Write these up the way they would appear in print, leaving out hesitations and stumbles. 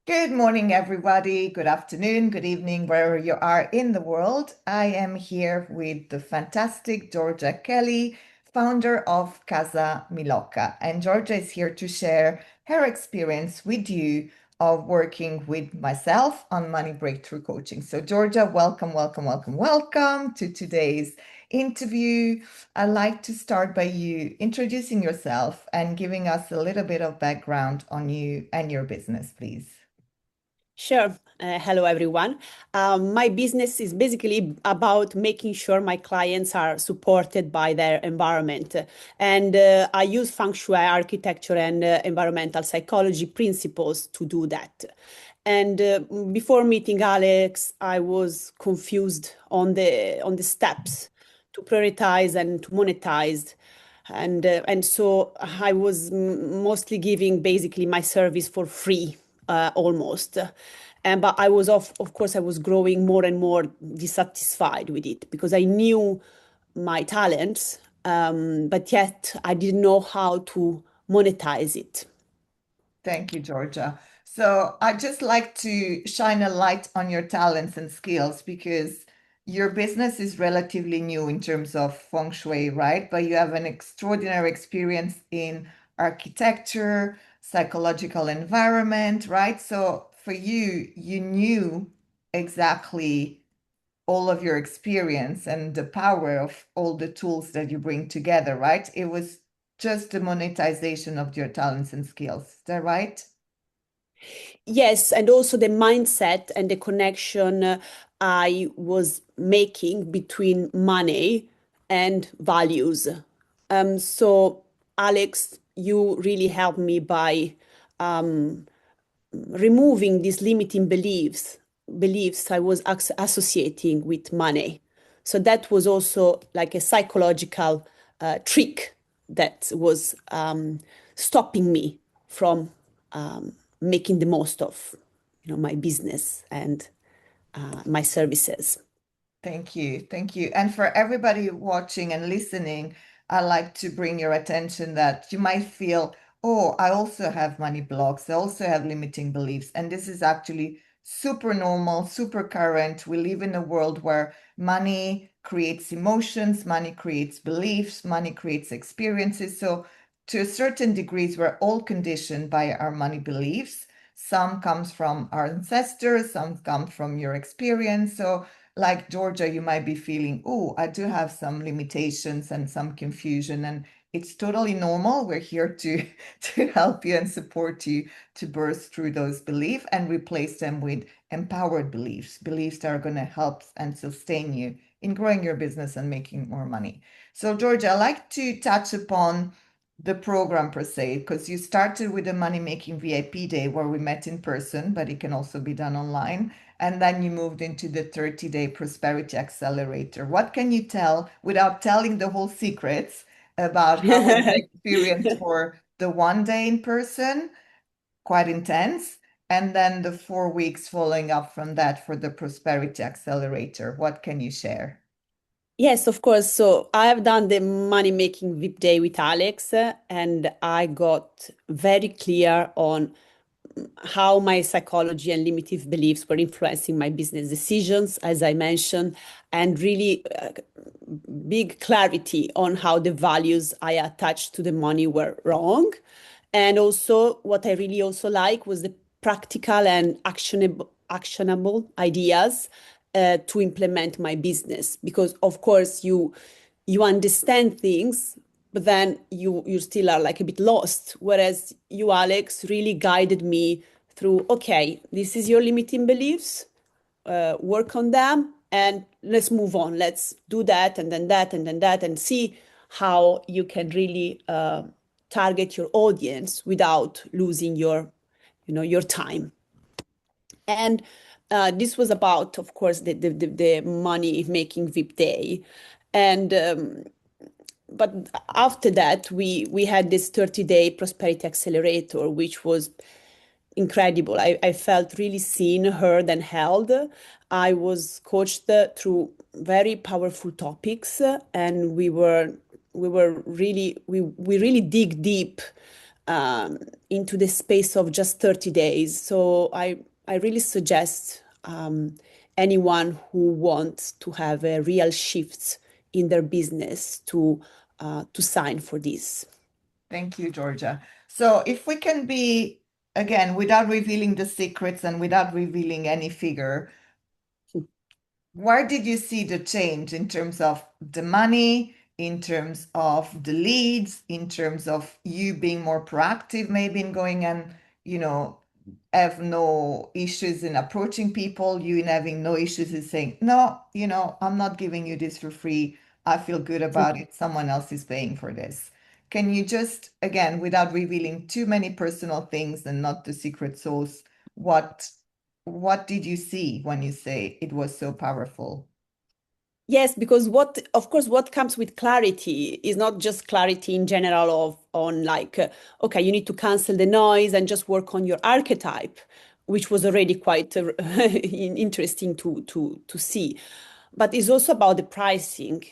Good morning, everybody. Good afternoon, good evening, wherever you are in the world. I am here with the fantastic Giorgia Cheli, founder of Casa Milocca. And Giorgia is here to share her experience with you of working with myself on money breakthrough coaching. So, Giorgia, welcome, welcome, welcome, welcome to today's interview. I'd like to start by you introducing yourself and giving us a little bit of background on you and your business, please. Sure. Hello, everyone. My business is basically about making sure my clients are supported by their environment. And I use Feng Shui architecture and environmental psychology principles to do that. And before meeting Alex, I was confused on the steps to prioritize and to monetize. And so I was mostly giving basically my service for free, almost. And but I was of course I was growing more and more dissatisfied with it because I knew my talents, but yet I didn't know how to monetize it. Thank you, Georgia. So I just like to shine a light on your talents and skills because your business is relatively new in terms of feng shui, right? But you have an extraordinary experience in architecture, psychological environment, right? So for you, you knew exactly all of your experience and the power of all the tools that you bring together, right? It was just the monetization of your talents and skills. Is that right? Yes, and also the mindset and the connection I was making between money and values. So, Alex, you really helped me by um, removing these limiting beliefs I was associating with money. So that was also like a psychological trick that was stopping me from making the most of, my business and my services. Thank you. Thank you. And for everybody watching and listening, I like to bring your attention that you might feel, oh, I also have money blocks. I also have limiting beliefs. And this is actually super normal, super current. We live in a world where money creates emotions, money creates beliefs, money creates experiences. So to a certain degrees, we're all conditioned by our money beliefs. Some comes from our ancestors, some come from your experience. So like Georgia, you might be feeling, oh, I do have some limitations and some confusion, and it's totally normal. We're here to to help you and support you to burst through those beliefs and replace them with empowered beliefs, beliefs that are going to help and sustain you in growing your business and making more money. So, Georgia, I like to touch upon the program per se, because you started with a money making VIP day where we met in person, but it can also be done online. And then you moved into the 30-day prosperity accelerator. What can you tell without telling the whole secrets about how was the experience for the one day in person, quite intense, and then the 4 weeks following up from that for the prosperity accelerator? What can you share? Yes, of course. So I have done the money making VIP day with Alex, and I got very clear on how my psychology and limited beliefs were influencing my business decisions, as I mentioned, and really big clarity on how the values I attached to the money were wrong. And also, what I really also like was the practical and actionable ideas to implement my business. Because of course, you understand things, but then you still are like a bit lost. Whereas you, Alex, really guided me through, okay, this is your limiting beliefs, work on them, and let's move on. Let's do that, and then that, and then that, and see how you can really target your audience without losing your time. And this was about, of course, the money making VIP day. And but after that, we had this 30-day prosperity accelerator, which was incredible. I felt really seen, heard, and held. I was coached through very powerful topics, and we really dig deep um, into the space of just 30 days. So I really suggest anyone who wants to have a real shift in their business to sign for this. Thank you, Georgia. So if we can be, again, without revealing the secrets and without revealing any figure, where did you see the change in terms of the money, in terms of the leads, in terms of you being more proactive, maybe in going and, you know, have no issues in approaching people, you in having no issues in saying, no, I'm not giving you this for free. I feel good about it. Someone else is paying for this. Can you just, again, without revealing too many personal things and not the secret sauce, what what did you see when you say it was so powerful? Yes, because of course, what comes with clarity is not just clarity in general on like, okay, you need to cancel the noise and just work on your archetype, which was already quite interesting to see. But it's also about the pricing.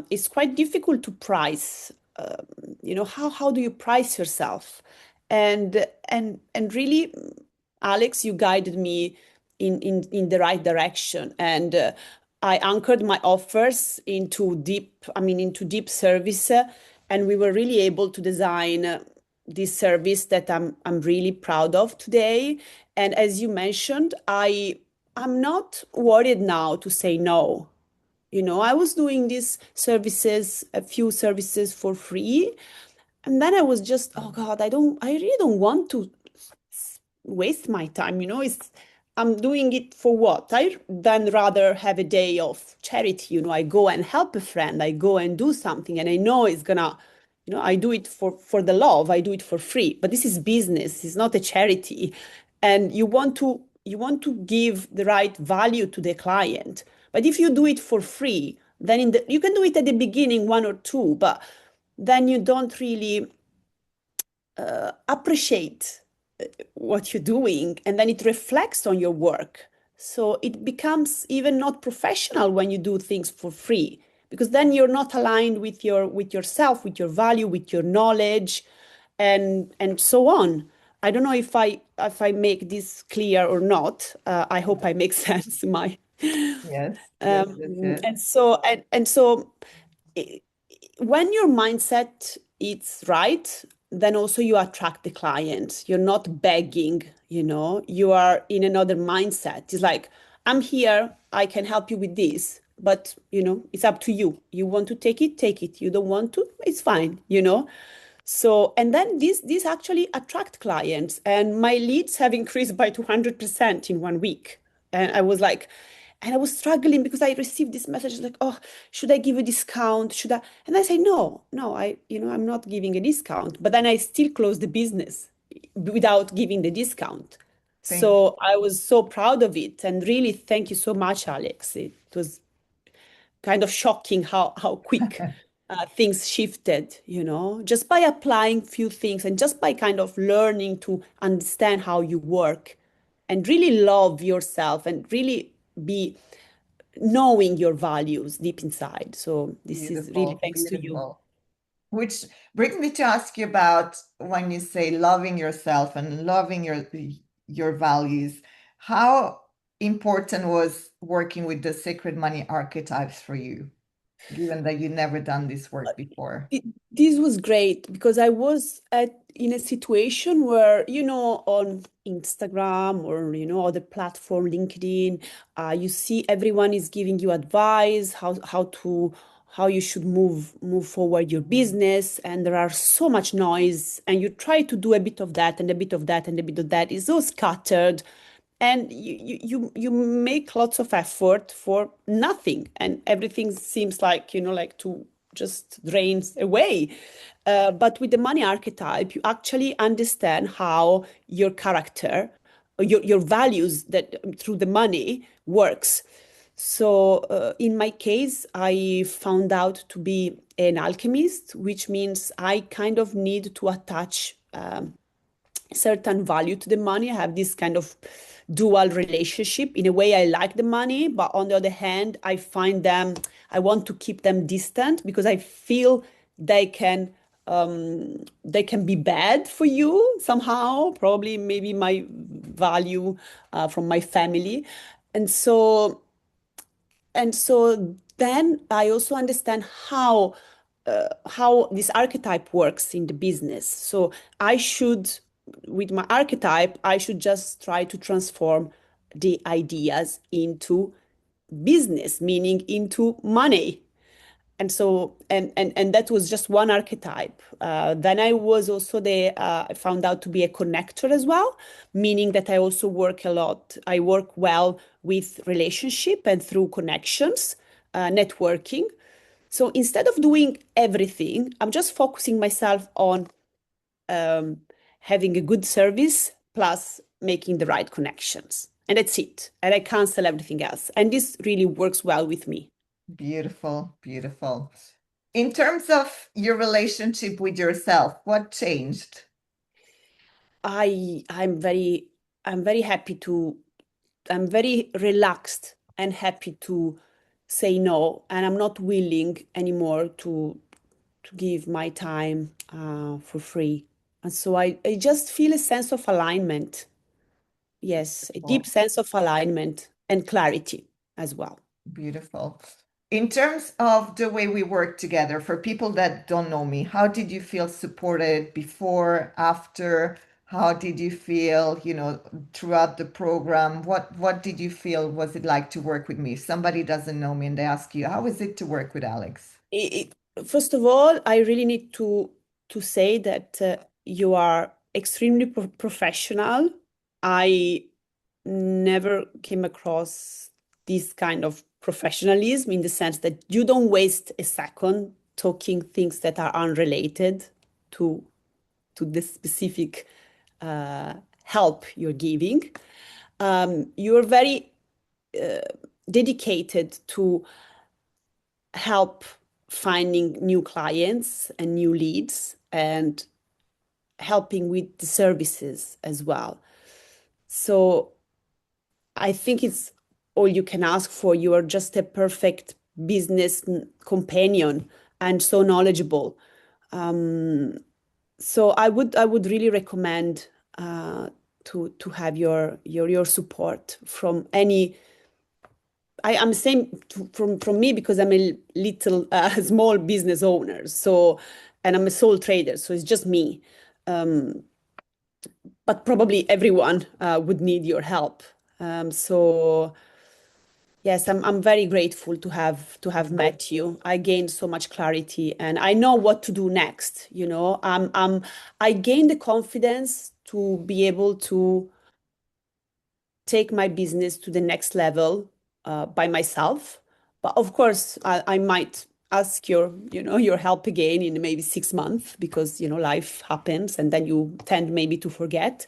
It's quite difficult to price. How do you price yourself? And really, Alex, you guided me in the right direction. And I anchored my offers into deep service, and we were really able to design this service that I'm really proud of today. And as you mentioned, I'm not worried now to say no. I was doing these services, a few services for free, and then I was just, oh God, I really don't want to waste my time. I'm doing it for what? I then rather have a day of charity. I go and help a friend. I go and do something, and I know it's gonna, I do it for the love. I do it for free. But this is business. It's not a charity, and you want to give the right value to the client. But if you do it for free, then you can do it at the beginning, one or two, but then you don't really appreciate what you're doing, and then it reflects on your work. So it becomes even not professional when you do things for free, because then you're not aligned with yourself, with your value, with your knowledge, and so on. I don't know if I make this clear or not. I hope I make sense. My Yes, yes, um, yes, yes. and so i- when your mindset is right, then also you attract the clients. You're not begging, you are in another mindset. It's like, I'm here, I can help you with this, but it's up to you. You want to take it, take it. You don't want to, it's fine. So, and then these actually attract clients, and my leads have increased by 200% in 1 week. And I was struggling because I received this message like, oh, should I give a discount? Should I? And I say, no, no, I'm not giving a discount. But then I still close the business without giving the discount. Thank So I was so proud of it. And really, thank you so much, Alex. It was kind of shocking how quick things shifted, just by applying few things and just by kind of learning to understand how you work and really love yourself and really be knowing your values deep inside. So this is really Beautiful, thanks to you. beautiful. Which brings me to ask you about when you say loving yourself and loving your values, how important was working with the sacred money archetypes for you, given that you never done this work before? This was great because I was in a situation where, on Instagram or, other platform, LinkedIn, you see everyone is giving you advice, how you should move forward your business, and there are so much noise, and you try to do a bit of that and a bit of that and a bit of that. It's all scattered, and you make lots of effort for nothing, and everything seems like like to just drains away. But with the money archetype, you actually understand how your character, your values that through the money works. So in my case, I found out to be an alchemist, which means I kind of need to attach certain value to the money. I have this kind of dual relationship. In a way, I like the money, but on the other hand, I want to keep them distant because I feel they can They can be bad for you somehow, probably maybe my value from my family. And so then I also understand how this archetype works in the business. So I should, with my archetype, I should just try to transform the ideas into business, meaning into money. And so and that was just one archetype. Then I was also I found out to be a connector as well, meaning that I also work a lot. I work well with relationship and through connections, networking. So instead of doing everything, I'm just focusing myself on um, having a good service plus making the right connections. And that's it. And I cancel everything else. And this really works well with me. Beautiful, beautiful. In terms of your relationship with yourself, what changed? I I'm very I'm very happy to I'm very relaxed and happy to say no, and I'm not willing anymore to give my time for free. And so I just feel a sense of alignment. Yes, a deep Well, sense of alignment and clarity as well. beautiful. In terms of the way we work together, for people that don't know me, how did you feel supported before, after? How did you feel, throughout the program? What did you feel was it like to work with me? If somebody doesn't know me and they ask you, how is it to work with Alex? First of all, I really need to say that you are extremely professional. I never came across this kind of professionalism in the sense that you don't waste a second talking things that are unrelated to to the specific uh, help you're giving. You're very dedicated to help finding new clients and new leads and helping with the services as well. So I think it's all you can ask for. You are just a perfect business companion and so knowledgeable. Um, so I would really recommend to have your support from any. I'm saying from me because I'm a little small business owner. So and I'm a sole trader, so it's just me. Um, but probably everyone would need your help. So yes, I'm very grateful to have met you. I gained so much clarity, and I know what to do next. I gained the confidence to be able to take my business to the next level by myself. But of course, I might ask your help again in maybe 6 months because life happens and then you tend maybe to forget.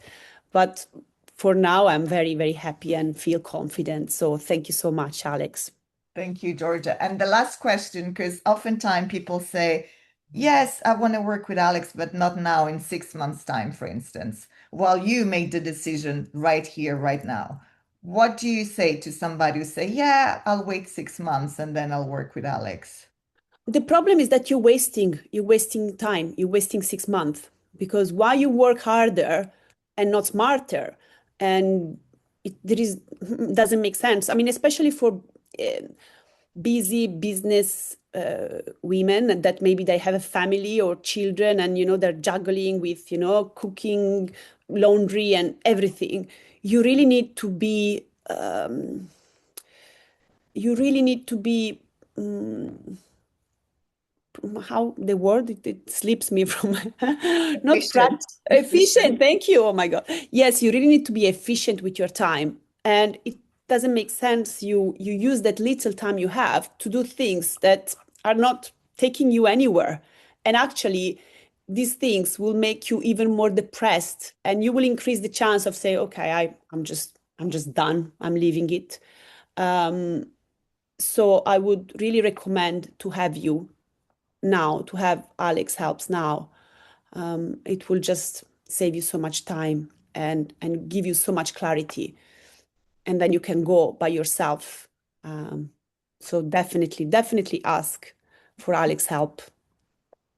But for now, I'm very, very happy and feel confident. So thank you so much, Alex. Thank you, Georgia. And the last question, because oftentimes people say, yes, I want to work with Alex, but not now in 6 months' time, for instance, while you made the decision right here, right now. What do you say to somebody who say, yeah, I'll wait 6 months and then I'll work with Alex? The problem is that you're wasting time, you're wasting 6 months because why you work harder and not smarter? And there is doesn't make sense. I mean, especially for uh, busy business women that maybe they have a family or children and they're juggling with cooking, laundry, and everything. You really need to be you really need to be how the word it slips me from not Efficient. efficient. Efficient. Thank you. Oh my God. Yes, you really need to be efficient with your time, and it doesn't make sense you use that little time you have to do things that are not taking you anywhere, and actually these things will make you even more depressed, and you will increase the chance of say, okay, I'm just done, I'm leaving it. So I would really recommend to have you now, to have Alex helps now. It will just save you so much time and give you so much clarity, and then you can go by yourself. So definitely ask for Alex help.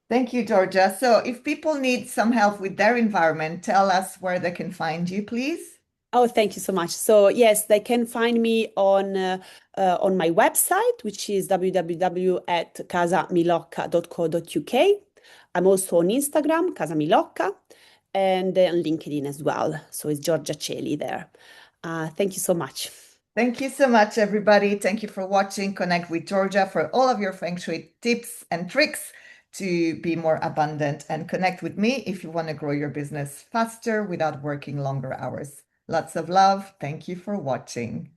Thank you, Georgia. So if people need some help with their environment, tell us where they can find you, please. Oh, thank you so much. So yes, they can find me on my website, which is www.casamilocca.co.uk. I'm also on Instagram, Casa Milocca, and on LinkedIn as well. So it's Giorgia Cheli there. Thank you so much. Thank you so much, everybody. Thank you for watching. Connect with Georgia for all of your Feng Shui tips and tricks to be more abundant, and connect with me if you want to grow your business faster without working longer hours. Lots of love. Thank you for watching.